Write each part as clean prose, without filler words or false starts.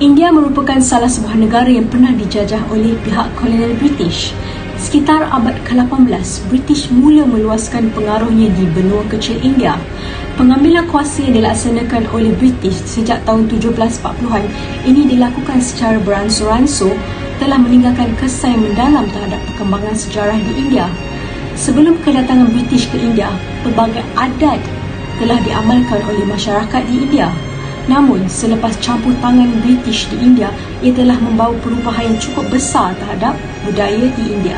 India merupakan salah sebuah negara yang pernah dijajah oleh pihak kolonial British. Sekitar abad ke-18, British mula meluaskan pengaruhnya di benua kecil India. Pengambilan kuasa yang dilaksanakan oleh British sejak tahun 1740-an ini dilakukan secara beransur-ansur telah meninggalkan kesan yang mendalam terhadap perkembangan sejarah di India. Sebelum kedatangan British ke India, pelbagai adat telah diamalkan oleh masyarakat di India. Namun, selepas campur tangan British di India, ia telah membawa perubahan yang cukup besar terhadap budaya di India.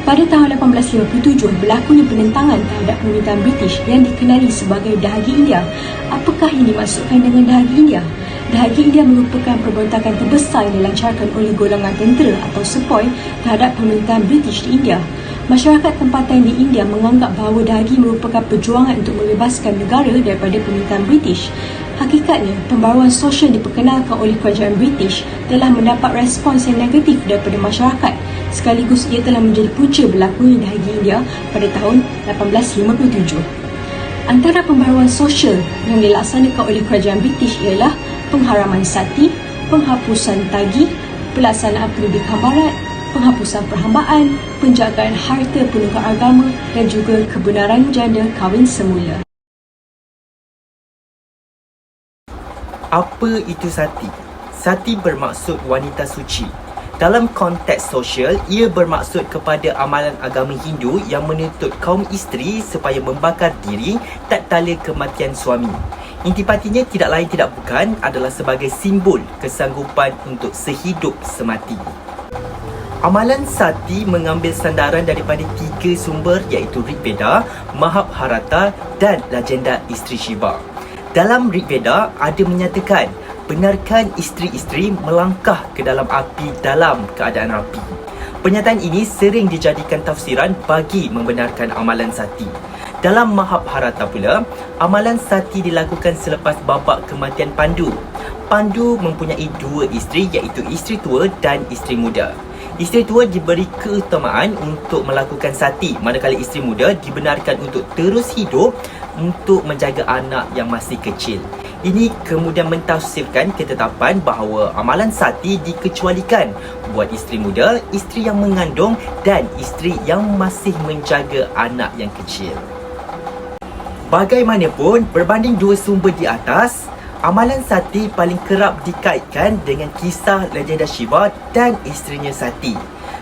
Pada tahun 1857, berlakunya penentangan terhadap pemerintahan British yang dikenali sebagai Dahagi India. Apakah yang dimaksudkan dengan Dahagi India? Dahagi India merupakan pemberontakan terbesar yang dilancarkan oleh golongan tentera atau sepoi terhadap pemerintahan British di India. Masyarakat tempatan di India menganggap bahawa Dahagi merupakan perjuangan untuk membebaskan negara daripada pemerintahan British. Hakikatnya, pembaruan sosial diperkenalkan oleh kerajaan British telah mendapat respons yang negatif daripada masyarakat. Sekaligus ia telah menjadi punca berlakunya Dahagi India pada tahun 1857. Antara pembaruan sosial yang dilaksanakan oleh kerajaan British ialah pengharaman sati, penghapusan tagih, pelaksanaan pendidikan barat, penghapusan perhambaan, penjagaan harta penunggak agama dan juga kebenaran janda kahwin semula. Apa itu sati? Sati bermaksud wanita suci. Dalam konteks sosial, ia bermaksud kepada amalan agama Hindu yang menuntut kaum isteri supaya membakar diri tak tala kematian suami. Intipatinya tidak lain tidak bukan adalah sebagai simbol kesanggupan untuk sehidup semati. Amalan sati mengambil sandaran daripada 3 sumber iaitu Rig Veda, Mahabharata dan legenda isteri Shiva. Dalam Rig Veda ada menyatakan, benarkan isteri-isteri melangkah ke dalam api dalam keadaan rapi. Pernyataan ini sering dijadikan tafsiran bagi membenarkan amalan sati. Dalam Mahabharata pula, amalan sati dilakukan selepas babak kematian Pandu. Pandu mempunyai 2 isteri iaitu isteri tua dan isteri muda. Isteri tua diberi keutamaan untuk melakukan sati, manakala isteri muda dibenarkan untuk terus hidup untuk menjaga anak yang masih kecil. Ini kemudian mentafsirkan ketetapan bahawa amalan sati dikecualikan buat isteri muda, isteri yang mengandung dan isteri yang masih menjaga anak yang kecil. Bagaimanapun, berbanding 2 sumber di atas, amalan sati paling kerap dikaitkan dengan kisah legenda Shiva dan isterinya Sati.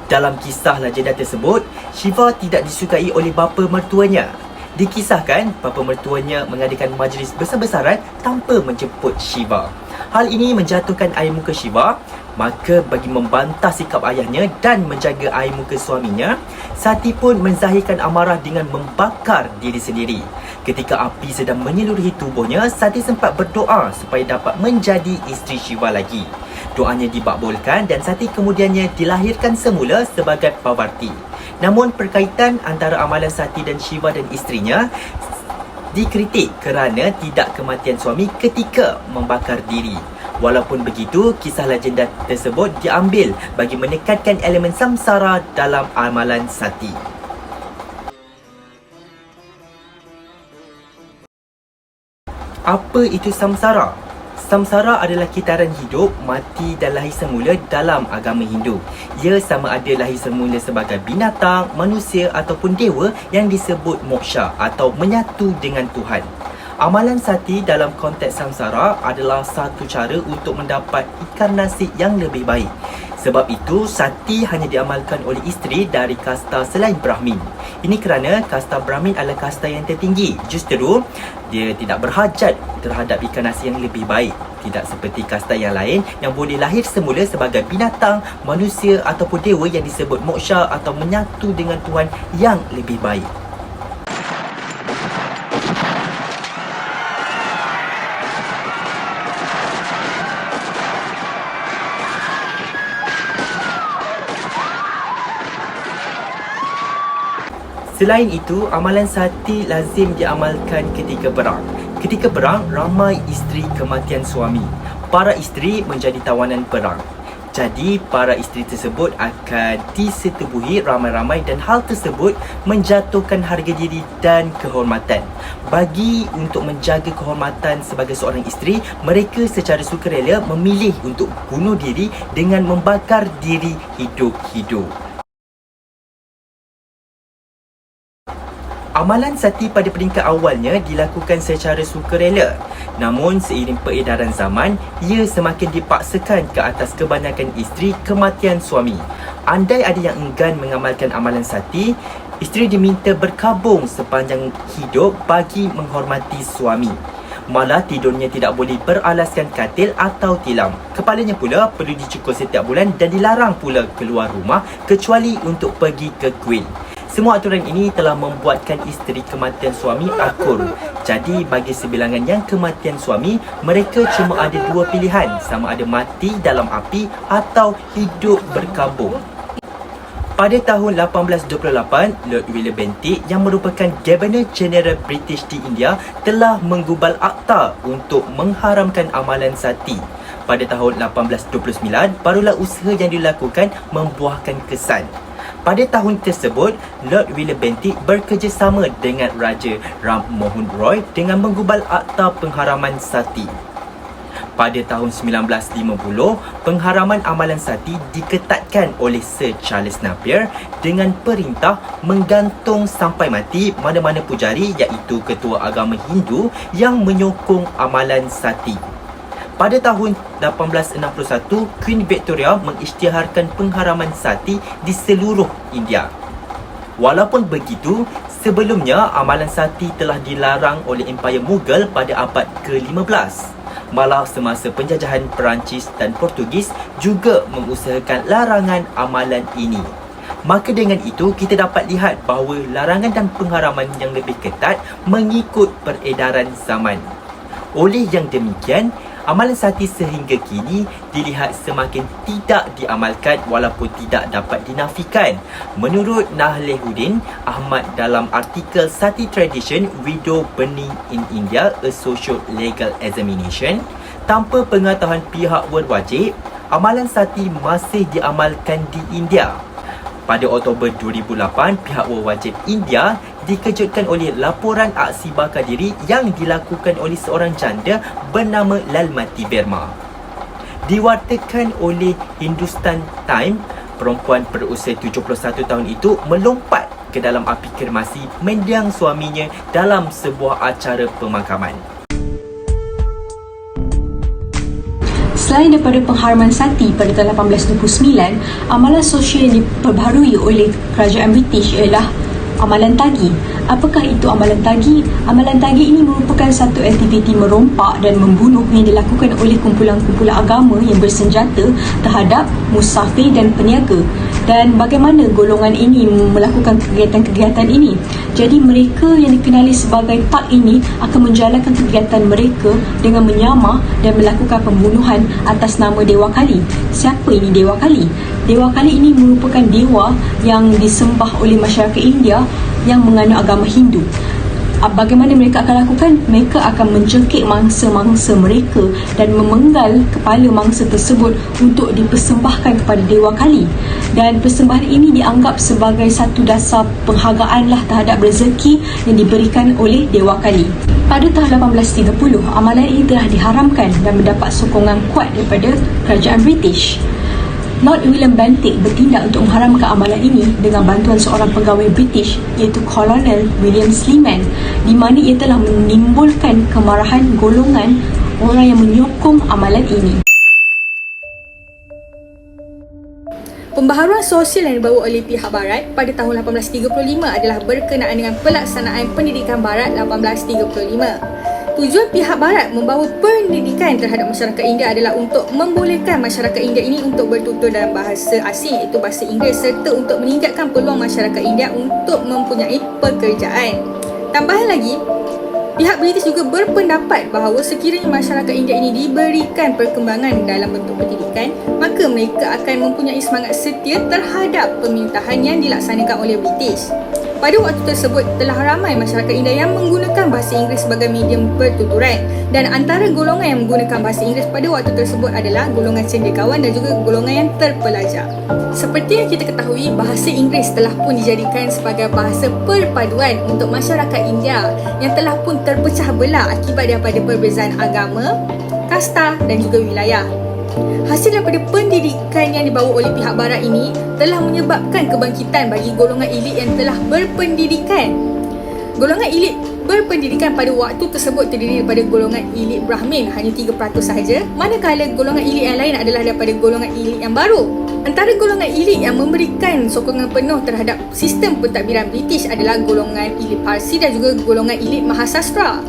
Dalam kisah legenda tersebut, Shiva tidak disukai oleh bapa mertuanya. Dikisahkan bapa mertuanya mengadakan majlis besar-besaran tanpa menjemput Shiva. Hal ini menjatuhkan air muka Shiva. Maka bagi membantah sikap ayahnya dan menjaga air muka suaminya, Sati pun menzahirkan amarah dengan membakar diri sendiri. Ketika api sedang menyeluruhi tubuhnya, Sati sempat berdoa supaya dapat menjadi isteri Shiva lagi. Doanya dibakbulkan dan Sati kemudiannya dilahirkan semula sebagai Parvati. Namun perkaitan antara amalan Sati dan Shiva dan isterinya dikritik kerana tidak kematian suami ketika membakar diri. Walaupun begitu, kisah legenda tersebut diambil bagi menekankan elemen samsara dalam amalan Sati. Apa itu samsara? Samsara adalah kitaran hidup, mati dan lahir semula dalam agama Hindu. Ia sama ada lahir semula sebagai binatang, manusia ataupun dewa yang disebut moksha atau menyatu dengan Tuhan. Amalan Sati dalam konteks samsara adalah satu cara untuk mendapat inkarnasi yang lebih baik. Sebab itu, sati hanya diamalkan oleh isteri dari kasta selain Brahmin. Ini kerana kasta Brahmin adalah kasta yang tertinggi. Justeru, dia tidak berhajat terhadap ikan nasi yang lebih baik. Tidak seperti kasta yang lain yang boleh lahir semula sebagai binatang, manusia ataupun dewa yang disebut moksha atau menyatu dengan Tuhan yang lebih baik. Selain itu, amalan sati lazim diamalkan ketika perang. Ketika perang, ramai isteri kematian suami. Para isteri menjadi tawanan perang. Jadi, para isteri tersebut akan disetubuhi ramai-ramai dan hal tersebut menjatuhkan harga diri dan kehormatan. Bagi untuk menjaga kehormatan sebagai seorang isteri, mereka secara sukarela memilih untuk bunuh diri dengan membakar diri hidup-hidup. Amalan sati pada peringkat awalnya dilakukan secara sukarela. Namun seiring peredaran zaman, ia semakin dipaksakan ke atas kebanyakan isteri kematian suami. Andai ada yang enggan mengamalkan amalan sati, isteri diminta berkabung sepanjang hidup bagi menghormati suami. Malah tidurnya tidak boleh beralaskan katil atau tilam. Kepalanya pula perlu dicukur setiap bulan dan dilarang pula keluar rumah kecuali untuk pergi ke kuil. Semua aturan ini telah membuatkan isteri kematian suami akur. Jadi bagi sebilangan yang kematian suami, mereka cuma ada dua pilihan, sama ada mati dalam api atau hidup berkabung. Pada tahun 1828, Lord William Bentinck yang merupakan Governor General British di India telah menggubal akta untuk mengharamkan amalan sati. Pada tahun 1829, barulah usaha yang dilakukan membuahkan kesan. Pada tahun tersebut, Lord William Bentinck bekerjasama dengan Raja Ram Mohan Roy dengan menggubal akta pengharaman sati. Pada tahun 1950, pengharaman amalan sati diketatkan oleh Sir Charles Napier dengan perintah menggantung sampai mati mana-mana pujari iaitu ketua agama Hindu yang menyokong amalan sati. Pada tahun 1861, Queen Victoria mengisytiharkan pengharaman sati di seluruh India. Walaupun begitu, sebelumnya amalan sati telah dilarang oleh Empayar Mughal pada abad ke-15. Malah semasa penjajahan Perancis dan Portugis juga mengusahakan larangan amalan ini. Maka dengan itu, kita dapat lihat bahawa larangan dan pengharaman yang lebih ketat mengikut peredaran zaman. Oleh yang demikian, amalan sati sehingga kini dilihat semakin tidak diamalkan walaupun tidak dapat dinafikan. Menurut Nahlehuddin Ahmad dalam artikel Sati Tradition, Widow Burning in India, A Social Legal Examination, tanpa pengetahuan pihak berwajib, amalan sati masih diamalkan di India. Pada Oktober 2008, pihak berwajib India dikejutkan oleh laporan aksi bakar diri yang dilakukan oleh seorang janda bernama Lalmati Verma. Diwartakan oleh Hindustan Times, perempuan berusia 71 tahun itu melompat ke dalam api kremasi mendiang suaminya dalam sebuah acara pemakaman. Selain daripada pengharaman sati pada tahun 1829, amalan sosial yang diperbaharui oleh kerajaan British ialah amalan tagi. Apakah itu amalan tagi? Amalan tagi ini merupakan satu aktiviti merompak dan membunuh yang dilakukan oleh kumpulan-kumpulan agama yang bersenjata terhadap musafir dan peniaga. Dan bagaimana golongan ini melakukan kegiatan-kegiatan ini? Jadi mereka yang dikenali sebagai tak ini akan menjalankan kegiatan mereka dengan menyamar dan melakukan pembunuhan atas nama Dewa Kali. Siapa ini Dewa Kali? Dewa Kali ini merupakan dewa yang disembah oleh masyarakat India yang menganut agama Hindu. Bagaimana mereka akan lakukan? Mereka akan mencekik mangsa-mangsa mereka dan memenggal kepala mangsa tersebut untuk dipersembahkan kepada Dewa Kali. Dan persembahan ini dianggap sebagai satu dasar penghargaan terhadap rezeki yang diberikan oleh Dewa Kali. Pada tahun 1830, amalan ini telah diharamkan dan mendapat sokongan kuat daripada kerajaan British. Lord William Bentinck bertindak untuk mengharamkan amalan ini dengan bantuan seorang pegawai British iaitu Colonel William Sleeman, di mana ia telah menimbulkan kemarahan golongan orang yang menyokong amalan ini. Pembaharuan sosial yang dibawa oleh pihak Barat pada tahun 1835 adalah berkenaan dengan pelaksanaan pendidikan Barat 1835. Tujuan pihak Barat membawa pendidikan terhadap masyarakat India adalah untuk membolehkan masyarakat India ini untuk bertutur dalam bahasa asing iaitu bahasa Inggeris serta untuk meningkatkan peluang masyarakat India untuk mempunyai pekerjaan. Tambahan lagi, pihak British juga berpendapat bahawa sekiranya masyarakat India ini diberikan perkembangan dalam bentuk pendidikan, maka mereka akan mempunyai semangat setia terhadap pemerintahan yang dilaksanakan oleh British. Pada waktu tersebut, telah ramai masyarakat India yang menggunakan bahasa Inggeris sebagai medium pertuturan dan antara golongan yang menggunakan bahasa Inggeris pada waktu tersebut adalah golongan cendekiawan dan juga golongan yang terpelajar. Seperti yang kita ketahui, bahasa Inggeris telah pun dijadikan sebagai bahasa perpaduan untuk masyarakat India yang telah pun terpecah belah akibat daripada perbezaan agama, kasta dan juga wilayah. Hasil daripada pendidikan yang dibawa oleh pihak Barat ini telah menyebabkan kebangkitan bagi golongan elit yang telah berpendidikan. Golongan elit berpendidikan pada waktu tersebut terdiri daripada golongan elit Brahmin hanya 3% sahaja, manakala golongan elit yang lain adalah daripada golongan elit yang baru. Antara golongan elit yang memberikan sokongan penuh terhadap sistem pentadbiran British adalah golongan elit Parsi dan juga golongan elit Mahasastra.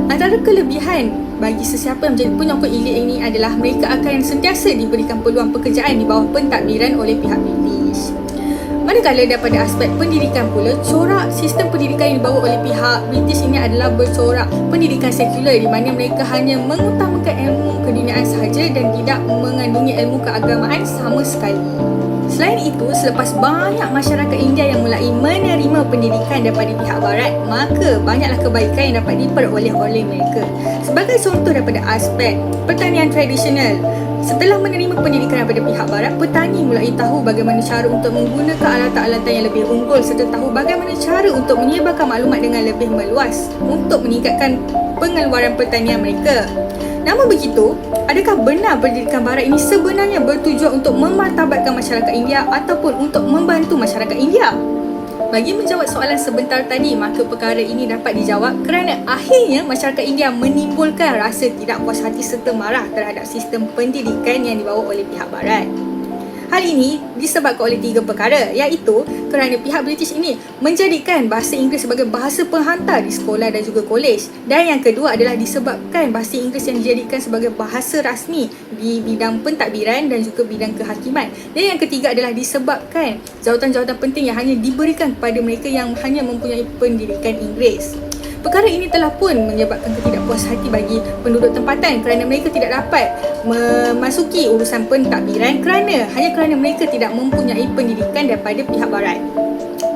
Antara kelebihan bagi sesiapa yang menjadi penyokong elit ini adalah mereka akan sentiasa diberikan peluang pekerjaan di bawah pentadbiran oleh pihak British. Manakala daripada aspek pendidikan pula, corak sistem pendidikan yang dibawa oleh pihak British ini adalah bercorak pendidikan sekular di mana mereka hanya mengutamakan ilmu keduniaan sahaja dan tidak mengandungi ilmu keagamaan sama sekali. Selain itu, selepas banyak masyarakat India yang mulai menerima pendidikan daripada pihak Barat, maka banyaklah kebaikan yang dapat diperoleh oleh mereka. Sebagai contoh daripada aspek pertanian tradisional, setelah menerima pendidikan daripada pihak Barat, petani mulai tahu bagaimana cara untuk menggunakan alatan-alatan yang lebih unggul serta tahu bagaimana cara untuk menyebarkan maklumat dengan lebih meluas untuk meningkatkan pengeluaran pertanian mereka. Namun begitu, adakah benar pendidikan Barat ini sebenarnya bertujuan untuk memartabatkan masyarakat India ataupun untuk membantu masyarakat India? Bagi menjawab soalan sebentar tadi, maka perkara ini dapat dijawab kerana akhirnya masyarakat India menimbulkan rasa tidak puas hati serta marah terhadap sistem pendidikan yang dibawa oleh pihak Barat. Hal ini disebabkan oleh 3 perkara, iaitu kerana pihak British ini menjadikan bahasa Inggeris sebagai bahasa penghantar di sekolah dan juga kolej. Dan yang kedua adalah disebabkan bahasa Inggeris yang dijadikan sebagai bahasa rasmi di bidang pentadbiran dan juga bidang kehakiman. Dan yang ketiga adalah disebabkan jawatan-jawatan penting yang hanya diberikan kepada mereka yang hanya mempunyai pendidikan Inggeris. Perkara ini telah pun menyebabkan ketidakpuas hati bagi penduduk tempatan kerana mereka tidak dapat memasuki urusan pentadbiran hanya kerana mereka tidak mempunyai pendidikan daripada pihak Barat.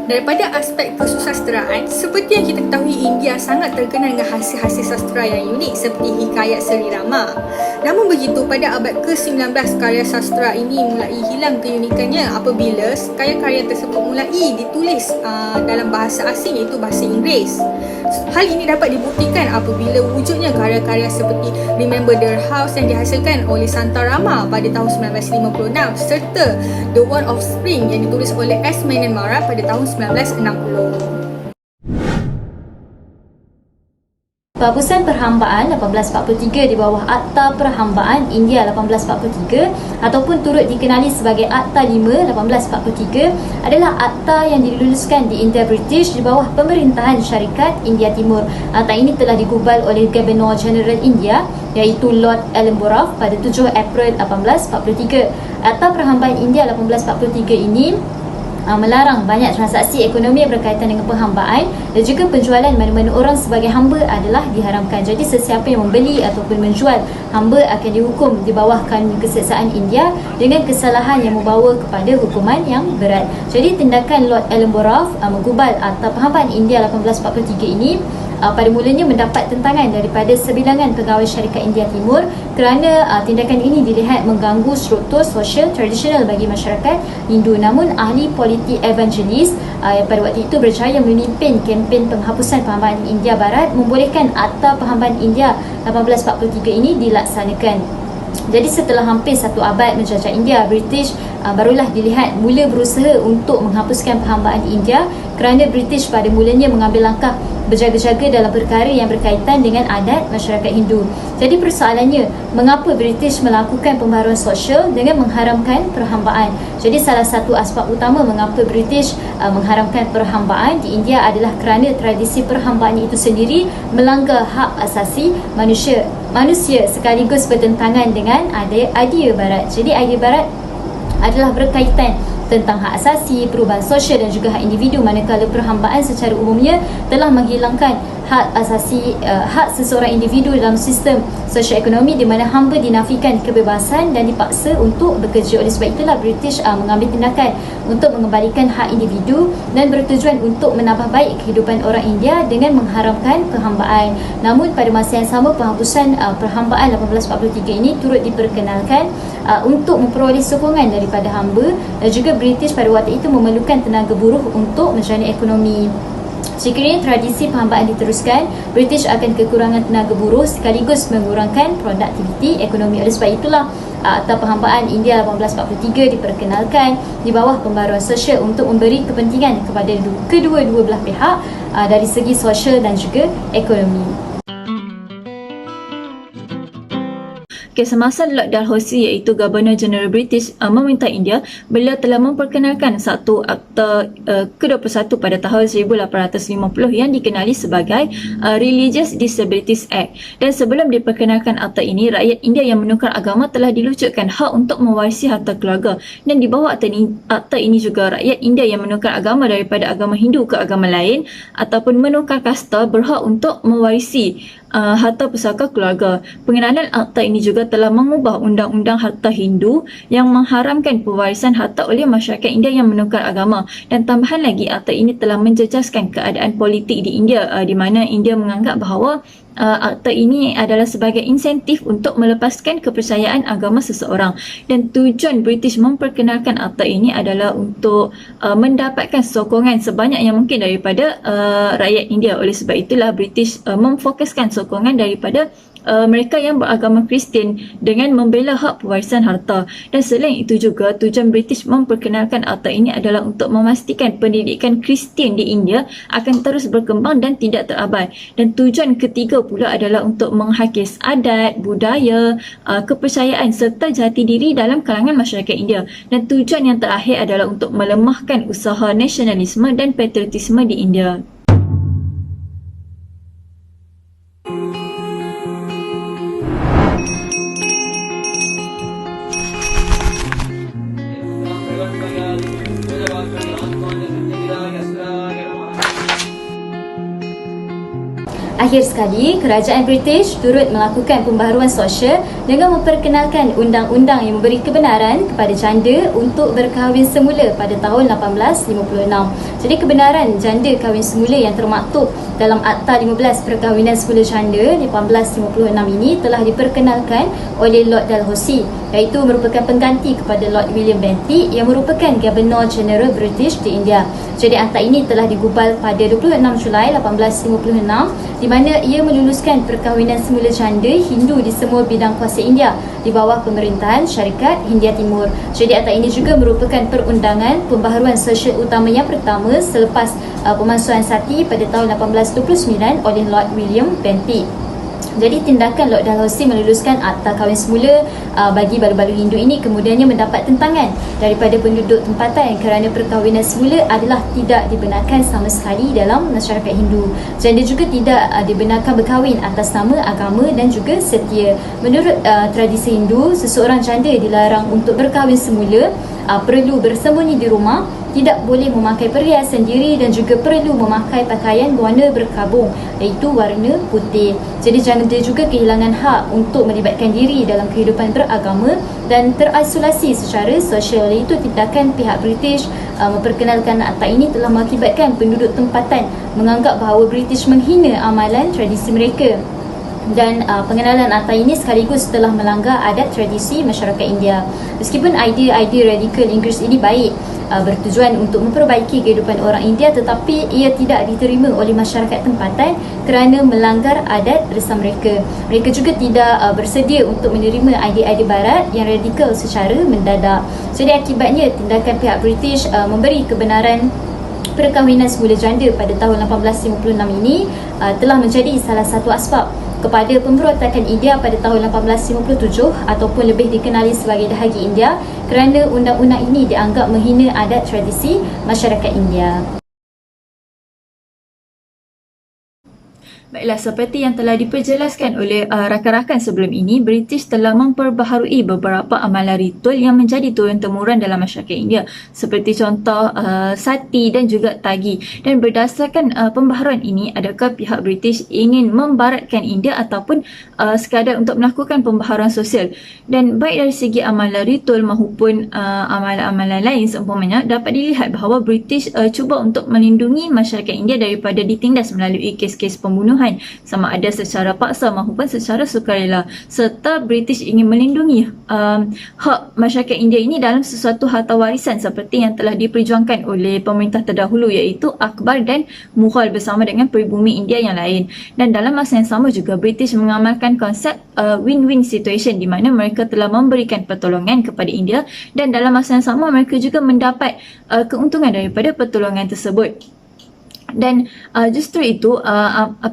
Daripada aspek kesusasteraan, seperti yang kita ketahui, India sangat terkenal dengan hasil-hasil sastra yang unik seperti hikayat Seri Rama. Namun begitu, pada abad ke-19 karya sastra ini mulai hilang keunikannya apabila karya-karya tersebut mulai ditulis dalam bahasa asing iaitu bahasa Inggeris. Hal ini dapat dibuktikan apabila wujudnya karya-karya seperti Remember the House yang dihasilkan oleh Santa Rama pada tahun 1956 serta The War of Spring yang ditulis oleh S. Menon Mara pada tahun 1960. Penghapusan Perhambaan 1843 di bawah Akta Perhambaan India 1843 ataupun turut dikenali sebagai Akta 5 1843 adalah akta yang diluluskan di India British di bawah pemerintahan Syarikat India Timur. Akta ini telah digubal oleh Governor General India iaitu Lord Ellenborough pada 7 April 1843. Akta Perhambaan India 1843 ini melarang banyak transaksi ekonomi yang berkaitan dengan penghambaan dan juga penjualan mana-mana orang sebagai hamba adalah diharamkan. Jadi sesiapa yang membeli ataupun menjual hamba akan dihukum di bawah kanun keseksaan India dengan kesalahan yang membawa kepada hukuman yang berat. Jadi tindakan Lord Ellenborough menggubal Akta Perhambaan India 1843 ini pada mulanya mendapat tentangan daripada sebilangan pegawai syarikat India Timur kerana tindakan ini dilihat mengganggu struktur sosial tradisional bagi masyarakat Hindu. Namun ahli politik evangelis yang pada waktu itu berjaya memimpin kempen penghapusan perhambaan di India Barat membolehkan Akta Perhambaan India 1843 ini dilaksanakan. Jadi setelah hampir 1 abad menjajah India, British barulah dilihat mula berusaha untuk menghapuskan perhambaan di India kerana British pada mulanya mengambil langkah berjaga-jaga dalam perkara yang berkaitan dengan adat masyarakat Hindu. Jadi persoalannya, mengapa British melakukan pembaharuan sosial dengan mengharamkan perhambaan? Jadi salah satu asbab utama mengapa British mengharamkan perhambaan di India adalah kerana tradisi perhambaan itu sendiri melanggar hak asasi manusia sekaligus bertentangan dengan idea barat. Jadi idea barat adalah berkaitan tentang hak asasi, perubahan sosial dan juga hak individu, manakala perhambaan secara umumnya telah menghilangkan hak asasi, hak seseorang individu dalam sistem sosioekonomi di mana hamba dinafikan kebebasan dan dipaksa untuk bekerja. Oleh sebab itulah British mengambil tindakan untuk mengembalikan hak individu dan bertujuan untuk menambah baik kehidupan orang India dengan mengharamkan perhambaan. Namun pada masa yang sama, penghapusan perhambaan 1843 ini turut diperkenalkan untuk memperoleh sokongan daripada hamba, dan juga British pada waktu itu memerlukan tenaga buruh untuk menjalani ekonomi. Sekiranya tradisi perhambaan diteruskan, British akan kekurangan tenaga buruh sekaligus mengurangkan produktiviti ekonomi. Oleh sebab itulah Akta Perhambaan India 1843 diperkenalkan di bawah pembaruan sosial untuk memberi kepentingan kepada kedua-dua belah pihak dari segi sosial dan juga ekonomi. Semasa Lord Dalhousie iaitu Governor General British meminta India, beliau telah memperkenalkan satu Akta ke-21 pada tahun 1850 yang dikenali sebagai Religious Disabilities Act. Dan sebelum diperkenalkan akta ini, rakyat India yang menukar agama telah dilucutkan hak untuk mewarisi harta keluarga. Dan di bawah akta ini juga rakyat India yang menukar agama daripada agama Hindu ke agama lain ataupun menukar kasta berhak untuk mewarisi harta pusaka keluarga. Pengenalan akta ini juga telah mengubah undang-undang harta Hindu yang mengharamkan pewarisan harta oleh masyarakat India yang menukar agama. Dan tambahan lagi, akta ini telah menjejaskan keadaan politik di India, di mana India menganggap bahawa akta ini adalah sebagai insentif untuk melepaskan kepercayaan agama seseorang. Dan tujuan British memperkenalkan akta ini adalah untuk mendapatkan sokongan sebanyak yang mungkin daripada rakyat India. Oleh sebab itulah British memfokuskan sokongan daripada mereka yang beragama Kristian dengan membela hak pewarisan harta. Dan selain itu juga, tujuan British memperkenalkan akta ini adalah untuk memastikan pendidikan Kristian di India akan terus berkembang dan tidak terabai. Dan tujuan ketiga pula adalah untuk menghakis adat, budaya, kepercayaan serta jati diri dalam kalangan masyarakat India. Dan tujuan yang terakhir adalah untuk melemahkan usaha nasionalisme dan patriotisme di India. Akhir sekali, kerajaan British turut melakukan pembaharuan sosial dengan memperkenalkan undang-undang yang memberi kebenaran kepada janda untuk berkahwin semula pada tahun 1856. Jadi kebenaran janda kahwin semula yang termaktub dalam Akta 15 Perkahwinan Semula Janda 1856 ini telah diperkenalkan oleh Lord Dalhousie, iaitu merupakan pengganti kepada Lord William Bentinck yang merupakan Governor General British di India. Jadi akta ini telah digubal pada 26 Julai 1856 di mana ia meluluskan perkahwinan semula janda Hindu di semua bidang kuasa India di bawah pemerintahan Syarikat Hindia Timur. Jadi akta ini juga merupakan perundangan pembaharuan sosial utama yang pertama selepas pemansuhan Sati pada tahun 1829 oleh Lord William Bentinck. Jadi tindakan Lord Dalhousie meluluskan akta kahwin semula bagi balu-balu Hindu ini kemudiannya mendapat tentangan daripada penduduk tempatan kerana perkahwinan semula adalah tidak dibenarkan sama sekali dalam masyarakat Hindu. Janda juga tidak dibenarkan berkahwin atas nama agama dan juga setia. Menurut tradisi Hindu, seseorang janda dilarang untuk berkahwin semula, perlu bersembunyi di rumah, tidak boleh memakai perhiasan diri dan juga perlu memakai pakaian berwarna berkabung iaitu warna putih. Jadi janda juga kehilangan hak untuk melibatkan diri dalam kehidupan beragama dan terisolasi secara sosial. Itu tindakan pihak British memperkenalkan akta ini telah mengakibatkan penduduk tempatan menganggap bahawa British menghina amalan tradisi mereka. Dan pengenalan akta ini sekaligus telah melanggar adat tradisi masyarakat India. Meskipun idea-idea radikal Inggeris ini baik, bertujuan untuk memperbaiki kehidupan orang India, tetapi ia tidak diterima oleh masyarakat tempatan kerana melanggar adat bersama mereka. Mereka juga tidak bersedia untuk menerima idea-idea barat yang radikal secara mendadak. Jadi akibatnya tindakan pihak British memberi kebenaran perkahwinan semula janda pada tahun 1856 ini telah menjadi salah satu asbab kepada pemberontakan India pada tahun 1857 ataupun lebih dikenali sebagai dahagi India, kerana undang-undang ini dianggap menghina adat tradisi masyarakat India. Baiklah, seperti yang telah diperjelaskan oleh rakan-rakan sebelum ini, British telah memperbaharui beberapa amalan ritual yang menjadi turun-temurun dalam masyarakat India, seperti contoh sati dan juga tagi. Dan berdasarkan pembaharuan ini, adakah pihak British ingin membaratkan India ataupun sekadar untuk melakukan pembaharuan sosial? Dan baik dari segi amalan ritual maupun amalan-amalan lain seumpamanya, dapat dilihat bahawa British cuba untuk melindungi masyarakat India daripada ditindas melalui kes-kes pembunuhan, sama ada secara paksa maupun secara sukarela, serta British ingin melindungi hak masyarakat India ini dalam sesuatu harta warisan seperti yang telah diperjuangkan oleh pemerintah terdahulu, iaitu Akbar dan Mughal bersama dengan peribumi India yang lain. Dan dalam masa yang sama juga, British mengamalkan konsep win-win situation, di mana mereka telah memberikan pertolongan kepada India dan dalam masa yang sama mereka juga mendapat keuntungan daripada pertolongan tersebut. Dan justru itu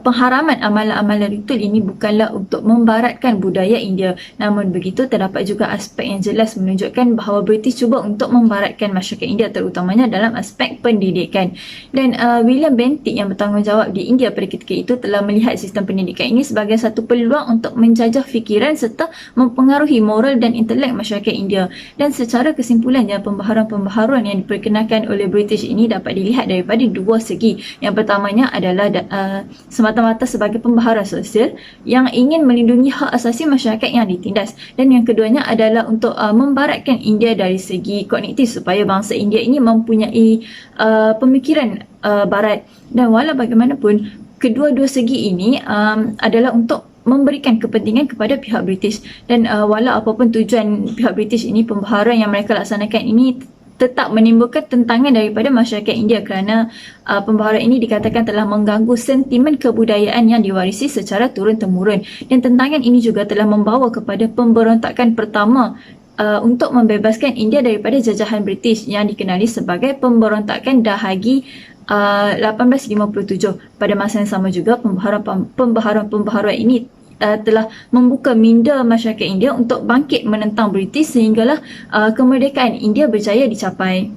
pengharaman amalan-amalan ritual ini bukanlah untuk membaratkan budaya India, namun begitu terdapat juga aspek yang jelas menunjukkan bahawa British cuba untuk membaratkan masyarakat India, terutamanya dalam aspek pendidikan. Dan William Bentinck yang bertanggungjawab di India pada ketika itu telah melihat sistem pendidikan ini sebagai satu peluang untuk menjajah fikiran serta mempengaruhi moral dan intelek masyarakat India. Dan secara kesimpulannya, pembaharuan-pembaharuan yang diperkenalkan oleh British ini dapat dilihat daripada dua segi. Yang pertamanya adalah semata-mata sebagai pembaharuan sosial yang ingin melindungi hak asasi masyarakat yang ditindas, dan yang keduanya adalah untuk membaratkan India dari segi kognitif supaya bangsa India ini mempunyai pemikiran barat. Dan walau bagaimanapun, kedua-dua segi ini adalah untuk memberikan kepentingan kepada pihak British. Dan walau apapun tujuan pihak British ini, pembaharuan yang mereka laksanakan ini tetap menimbulkan tentangan daripada masyarakat India, kerana pembaharuan ini dikatakan telah mengganggu sentimen kebudayaan yang diwarisi secara turun-temurun. Dan tentangan ini juga telah membawa kepada pemberontakan pertama untuk membebaskan India daripada jajahan British yang dikenali sebagai pemberontakan Dahagi 1857. Pada masa yang sama juga, pembaharuan ini telah membuka minda masyarakat India untuk bangkit menentang British sehinggalah kemerdekaan India berjaya dicapai.